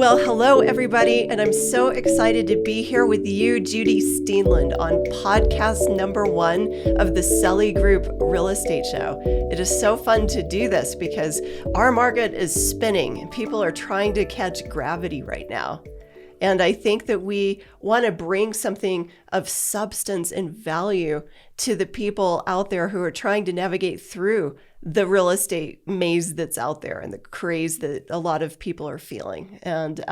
Well, hello, everybody, and I'm so excited to be here with you, Judy Steenland, on podcast number 1 of the Selley Group Real Estate Show. It is so fun to do this because our market is spinning and people are trying to catch gravity right now. And I think that we want to bring something of substance and value to the people out there who are trying to navigate through the real estate maze that's out there and the craze that a lot of people are feeling. And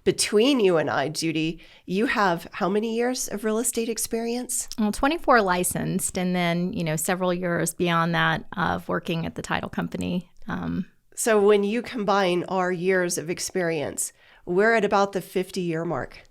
between you and I, Judy, you have how many years of real estate experience? Well, 24 licensed, and then, several years beyond that of working at the title company. So when you combine our years of experience, we're at about the 50-year mark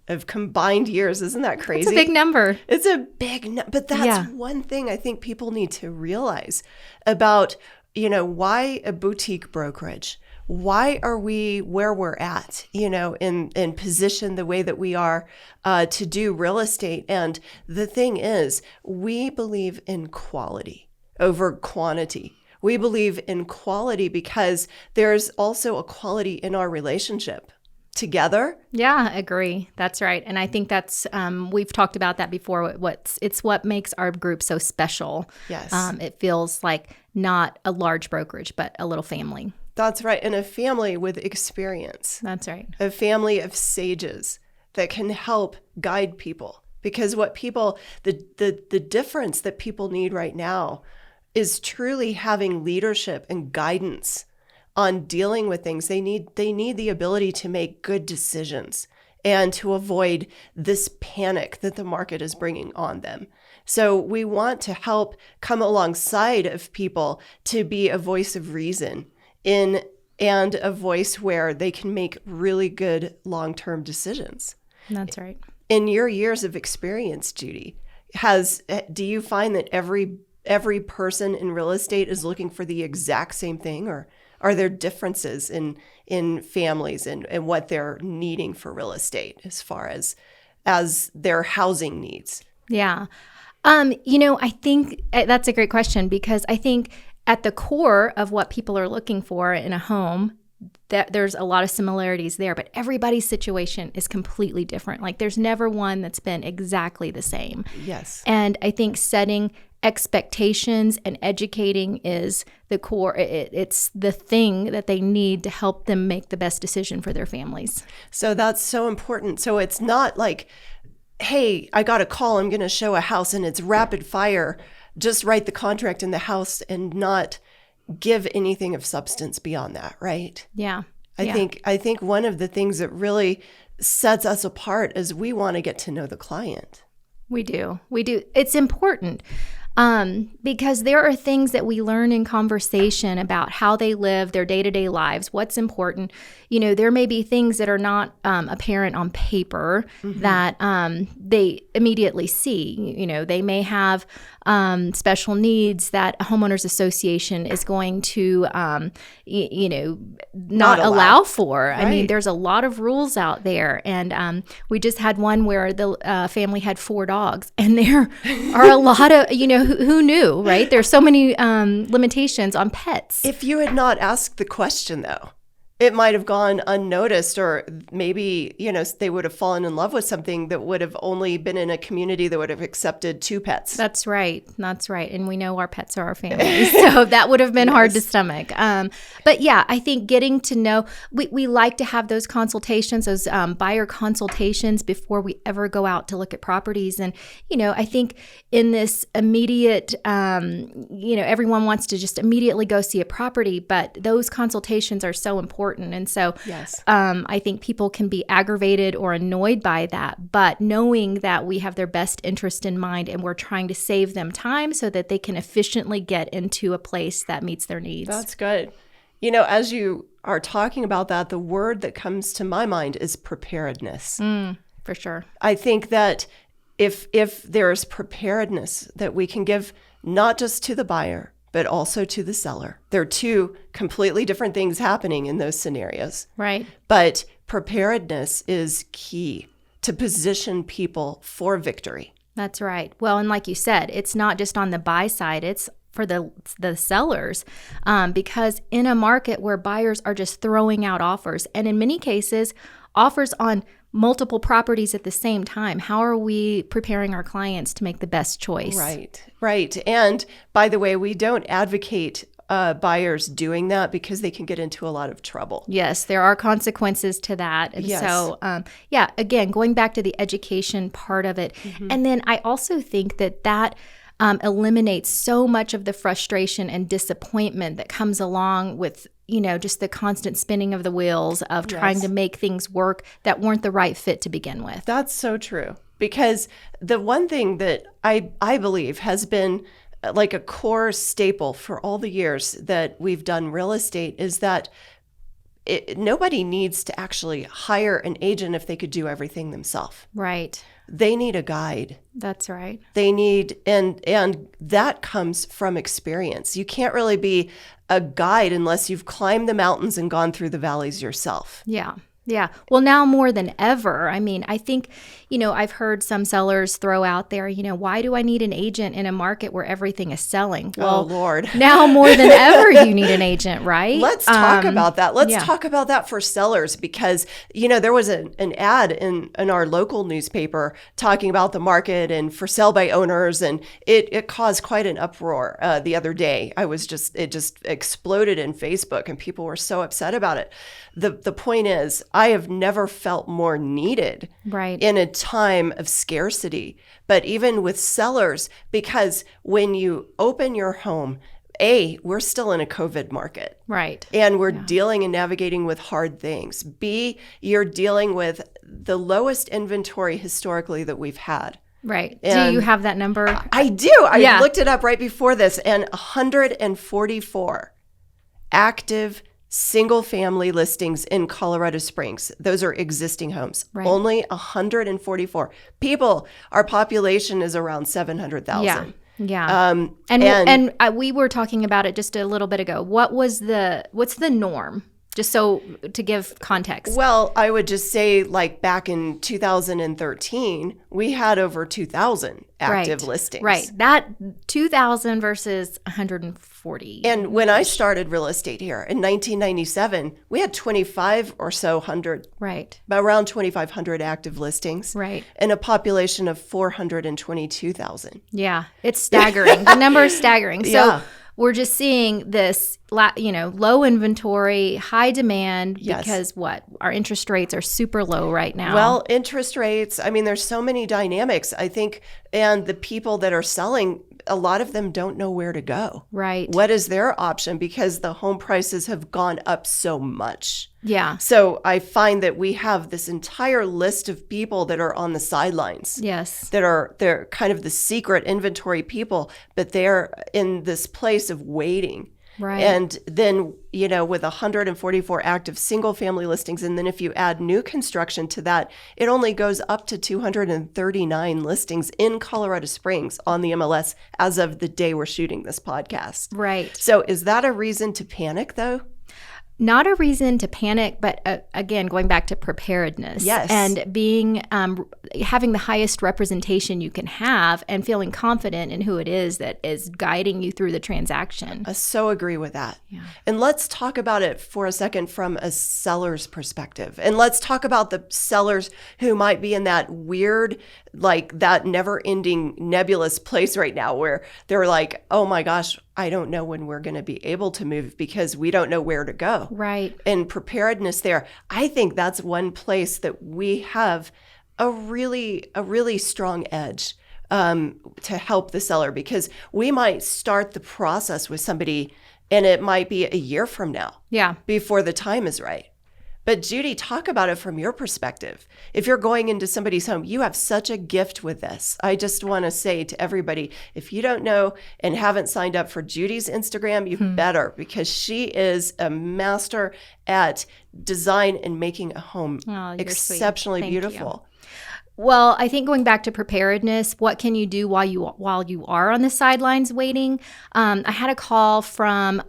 of combined years. Isn't that crazy? It's a big number. It's a big number. But that's one thing I think people need to realize about, why a boutique brokerage? Why are we where we're at, in position the way that we are to do real estate? And the thing is, we believe in quality over quantity. We believe in quality because there's also a quality in our relationship together. Yeah, agree. That's right. And I think that's, we've talked about that before. It's what makes our group so special. Yes. It feels like not a large brokerage, but a little family. That's right. And a family with experience. That's right. A family of sages that can help guide people. Because what people, the difference that people need right now is truly having leadership and guidance on dealing with things. They need the ability to make good decisions and to avoid this panic that the market is bringing on them. So we want to help come alongside of people to be a voice of reason and a voice where they can make really good long-term decisions. That's right. In your years of experience, Judy, do you find that every person in real estate is looking for the exact same thing, or are there differences in families and what they're needing for real estate as far as their housing needs? Yeah. I think that's a great question, because I think at the core of what people are looking for in a home, that there's a lot of similarities there, but everybody's situation is completely different. Like there's never one that's been exactly the same. Yes. And I think setting expectations and educating is the core. It's the thing that they need to help them make the best decision for their families. So that's so important. So it's not like, hey, I got a call, I'm going to show a house and it's rapid fire. Just write the contract in the house and not give anything of substance beyond that, right? Yeah. I think one of the things that really sets us apart is we want to get to know the client. We do. It's important. Because there are things that we learn in conversation about how they live their day-to-day lives, what's important. There may be things that are not apparent on paper that they immediately see. They may have special needs that a homeowners association is going to, not allow for. Right. I mean, there's a lot of rules out there. And we just had one where the family had 4 dogs. And there are a lot of, who knew, right? There's so many limitations on pets. If you had not asked the question, though, it might have gone unnoticed, or maybe, they would have fallen in love with something that would have only been in a community that would have accepted 2 pets. That's right. And we know our pets are our family. So that would have been hard to stomach. But yeah, I think getting to know, we like to have those consultations, those buyer consultations before we ever go out to look at properties. And, I think in this immediate, everyone wants to just immediately go see a property, but those consultations are so important. And so I think people can be aggravated or annoyed by that, but knowing that we have their best interest in mind and we're trying to save them time so that they can efficiently get into a place that meets their needs. That's good. As you are talking about that, the word that comes to my mind is preparedness. For sure. I think that if there's preparedness that we can give not just to the buyer, but also to the seller. There are 2 completely different things happening in those scenarios. Right. But preparedness is key to position people for victory. That's right. Well, and like you said, it's not just on the buy side, it's the sellers, because in a market where buyers are just throwing out offers, and in many cases, offers on multiple properties at the same time, how are we preparing our clients to make the best choice? Right. And by the way, we don't advocate buyers doing that because they can get into a lot of trouble. Yes, there are consequences to that. And so, again, going back to the education part of it. And then I also think that eliminates so much of the frustration and disappointment that comes along with, just the constant spinning of the wheels of trying to make things work that weren't the right fit to begin with. That's so true. Because the one thing that I believe has been like a core staple for all the years that we've done real estate is that nobody needs to actually hire an agent if they could do everything themselves. Right. They need a guide. That's right. They need, and that comes from experience. You can't really be a guide unless you've climbed the mountains and gone through the valleys yourself. Yeah. Yeah. Well, now more than ever. I mean, I think, I've heard some sellers throw out there, why do I need an agent in a market where everything is selling? Well, Lord. Now more than ever, you need an agent, right? Let's talk about that. Let's talk about that for sellers because, there was an ad in our local newspaper talking about the market and for sale by owners. And it caused quite an uproar the other day. It just exploded in Facebook and people were so upset about it. The point is, I have never felt more needed in a time of scarcity, but even with sellers, because when you open your home, we're still in a COVID market. Right. And we're dealing and navigating with hard things. B, you're dealing with the lowest inventory historically that we've had. Right. And do you have that number? I do. I looked it up right before this, and 144 active single-family listings in Colorado Springs. Those are existing homes. Right. Only 144. People, our population is around 700,000. Yeah. And we were talking about it just a little bit ago. What's the norm? Just so to give context. Well, I would just say like back in 2013, we had over 2,000 active listings. Right. That 2,000 versus 140. And when I started real estate here in 1997, we had 25 or so hundred. Right. Around 2,500 active listings. Right. And a population of 422,000. Yeah. It's staggering. The number is staggering. So we're just seeing this, low inventory, high demand because our interest rates are super low right now. Well, interest rates, there's so many dynamics, I think, and the people that are selling, a lot of them don't know where to go. Right. What is their option? Because the home prices have gone up so much. Yeah. So I find that we have this entire list of people that are on the sidelines. Yes. They're kind of the secret inventory people, but they're in this place of waiting. Right. And then, with 144 active single family listings, and then if you add new construction to that, it only goes up to 239 listings in Colorado Springs on the MLS as of the day we're shooting this podcast. Right. So is that a reason to panic though? Not a reason to panic, but again, going back to preparedness. Yes. And being, having the highest representation you can have and feeling confident in who it is that is guiding you through the transaction. I so agree with that. Yeah. And let's talk about it for a second from a seller's perspective. And let's talk about the sellers who might be in that weird, like that never-ending nebulous place right now where they're like, oh my gosh, I don't know when we're going to be able to move because we don't know where to go. Right. And preparedness there. I think that's one place that we have a really strong edge to help the seller, because we might start the process with somebody and it might be a year from now. Yeah. Before the time is right. But Judy, talk about it from your perspective. If you're going into somebody's home, you have such a gift with this. I just want to say to everybody, if you don't know and haven't signed up for Judy's Instagram, you better, because she is a master at design and making a home exceptionally beautiful. Well, I think going back to preparedness, what can you do while you are on the sidelines waiting? I had a call from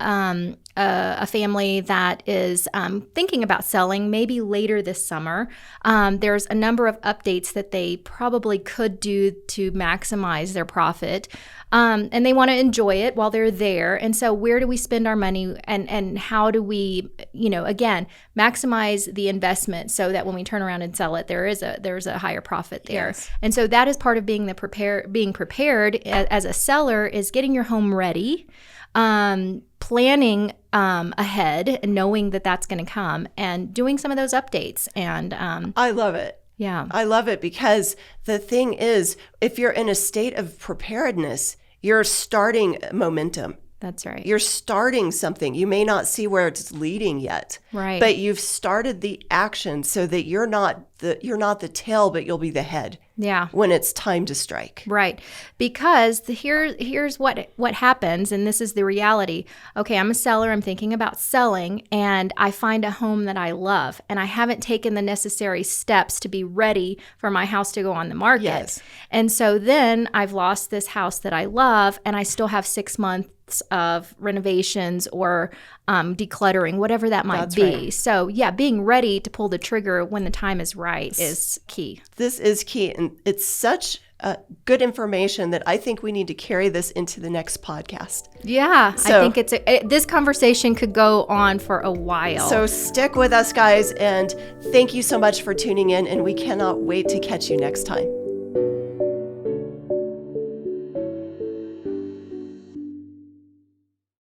a family that is thinking about selling maybe later this summer. There's a number of updates that they probably could do to maximize their profit. And they want to enjoy it while they're there. And so where do we spend our money, and how do we, again, maximize the investment so that when we turn around and sell it, there's a higher profit there. Yes. And so that is part of being prepared as a seller, is getting your home ready, planning ahead and knowing that that's going to come, and doing some of those updates. And I love it. Yeah. I love it, because the thing is, if you're in a state of preparedness, you're starting momentum. That's right. You're starting something. You may not see where it's leading yet, Right. but you've started the action so that you're not the tail, but you'll be the head. Yeah. When it's time to strike. Right. Because here's what happens, and this is the reality. Okay, I'm a seller, I'm thinking about selling, and I find a home that I love, and I haven't taken the necessary steps to be ready for my house to go on the market. Yes. And so then I've lost this house that I love, and I still have 6 months of renovations or decluttering, whatever that might That's be. right. So yeah, being ready to pull the trigger when the time is right is key. This is key. And it's such good information that I think we need to carry this into the next podcast. Yeah, So- I think this conversation could go on for a while. So stick with us, guys. And thank you so much for tuning in. And we cannot wait to catch you next time.